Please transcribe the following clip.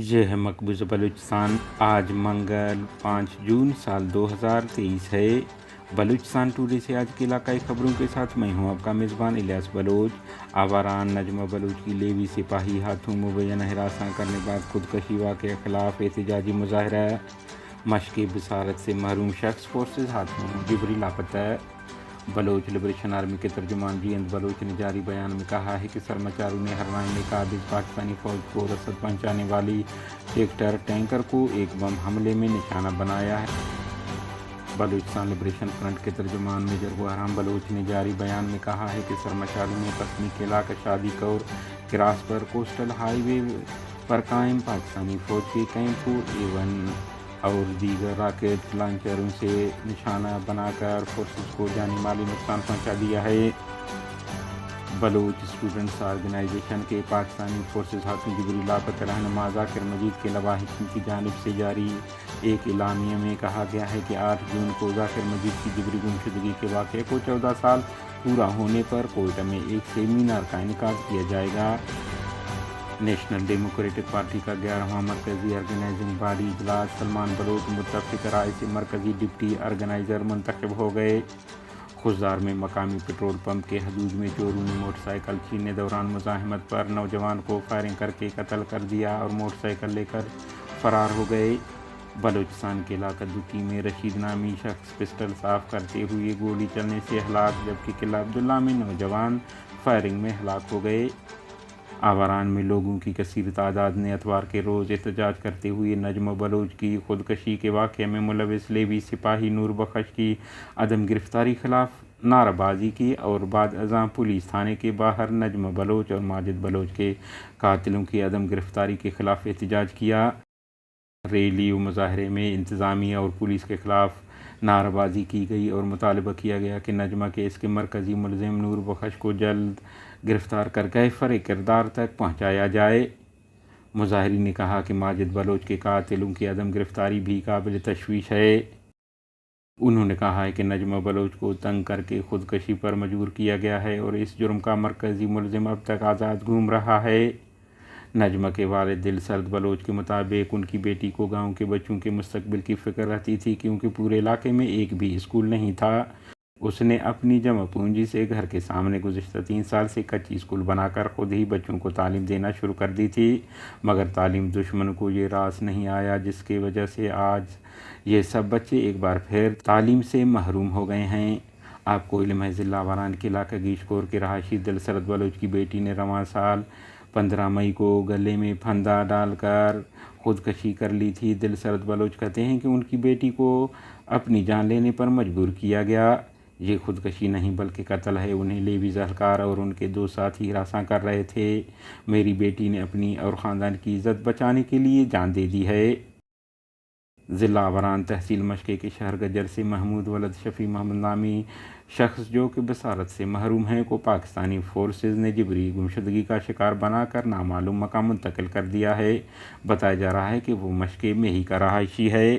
یہ ہے مقبوضہ بلوچستان۔ آج منگل 5 جون سال 2023 ہے۔ بلوچستان ٹوڈے سے آج کے علاقائی خبروں کے ساتھ میں ہوں آپ کا میزبان الیاس بلوچ۔ آواران نجمہ بلوچ کی لیوی سپاہی ہاتھوں مبینہ ہراساں کرنے بعد خودکشی واقعہ خلاف احتجاجی مظاہرہ۔ مشق بصارت سے محروم شخص فورسز ہاتھوں جبری لاپتہ۔ بلوچ لبریشن آرمی کے ترجمان جی اند بلوچ نے جاری بیان میں کہا ہے کہ سرماچاروں نے ہرنائی میں قابض پاکستانی فوج کو رسد پہنچانے والی ٹریکٹر ٹینکر کو ایک بم حملے میں نشانہ بنایا ہے۔ بلوچستان لبریشن فرنٹ کے ترجمان میجر بحرام بلوچ نے جاری بیان میں کہا ہے کہ سرماچاروں نے پسنی کے علاقہ شادی کور کراس پر کوسٹل ہائی وے پر قائم پاکستانی فوج کے کیمپ کو A1 اور دیگر راکٹ لانچروں سے نشانہ بنا کر فورسز کو جانی مالی نقصان پہنچا دیا ہے۔ بلوچ اسٹوڈنٹس آرگنائزیشن کے پاکستانی فورسز ہاتھوں جبری لاپتہ رہنما ذاکر مجید کے لواحقین کی جانب سے جاری ایک اعلامیہ میں کہا گیا ہے کہ 8 جون کو ذاکر مجید کی جبری گمشدگی کے واقعے کو 14 سال پورا ہونے پر کوئٹہ میں ایک سیمینار کا انعقاد کیا جائے گا۔ نیشنل ڈیموکریٹک پارٹی کا 11واں مرکزی آرگنائزنگ باڈی اجلاس سلمان بلوچ متفق رائے سے مرکزی ڈپٹی آرگنائزر منتخب ہو گئے۔ خضدار میں مقامی پیٹرول پمپ کے حدود میں چوروں نے موٹر سائیکل چھیننے دوران مزاحمت پر نوجوان کو فائرنگ کر کے قتل کر دیا اور موٹر سائیکل لے کر فرار ہو گئے۔ بلوچستان کے علاقہ دکی میں رشید نامی شخص پسٹل صاف کرتے ہوئے گولی چلنے سے ہلاک، جبکہ قلعہ عبداللہ میں نوجوان فائرنگ میں ہلاک ہو گئے۔ آواران میں لوگوں کی کثیر تعداد نے اتوار کے روز احتجاج کرتے ہوئے نجمہ بلوچ کی خودکشی کے واقعے میں ملوث لیوی سپاہی نور بخش کی عدم گرفتاری خلاف نعرہ بازی کی اور بعد ازاں پولیس تھانے کے باہر نجمہ بلوچ اور ماجد بلوچ کے قاتلوں کی عدم گرفتاری کے خلاف احتجاج کیا۔ ریلی و مظاہرے میں انتظامیہ اور پولیس کے خلاف نعرہ بازی کی گئی اور مطالبہ کیا گیا کہ نجمہ کیس کے مرکزی ملزم نور بخش کو جلد گرفتار کر کے فرع کردار تک پہنچایا جائے۔ مظاہرین نے کہا کہ ماجد بلوچ کے قاتلوں کی عدم گرفتاری بھی قابل تشویش ہے۔ انہوں نے کہا ہے کہ نجمہ بلوچ کو تنگ کر کے خودکشی پر مجبور کیا گیا ہے اور اس جرم کا مرکزی ملزم اب تک آزاد گھوم رہا ہے۔ نجمہ کے والد دل سرد بلوچ کے مطابق ان کی بیٹی کو گاؤں کے بچوں کے مستقبل کی فکر رہتی تھی کیونکہ پورے علاقے میں ایک بھی اسکول نہیں تھا۔ اس نے اپنی جمع پونجی سے گھر کے سامنے گزشتہ 3 سال سے کچی اسکول بنا کر خود ہی بچوں کو تعلیم دینا شروع کر دی تھی، مگر تعلیم دشمن کو یہ راس نہیں آیا جس کی وجہ سے آج یہ سب بچے ایک بار پھر تعلیم سے محروم ہو گئے ہیں۔ آپ کو علم ہے ضلع آواران کے علاقہ گیش کور کے رہائشی دل سرد بلوچ کی بیٹی نے رواں سال 15 مئی کو گلے میں پھندا ڈال کر خودکشی کر لی تھی۔ دل سرد بلوچ کہتے ہیں کہ ان کی بیٹی کو اپنی جان لینے پر مجبور کیا گیا۔ یہ خودکشی نہیں بلکہ قتل ہے۔ انہیں لیوی اہلکار اور ان کے 2 ساتھی ہراساں کر رہے تھے۔ میری بیٹی نے اپنی اور خاندان کی عزت بچانے کے لیے جان دے دی ہے۔ ضلع آواران تحصیل مشقے کے شہر گجر سے محمود ولد شفیع محمد نامی شخص جو کہ بصارت سے محروم ہیں کو پاکستانی فورسز نے جبری گمشدگی کا شکار بنا کر نامعلوم مقام منتقل کر دیا ہے۔ بتایا جا رہا ہے کہ وہ مشقے میں ہی کا رہائشی ہے۔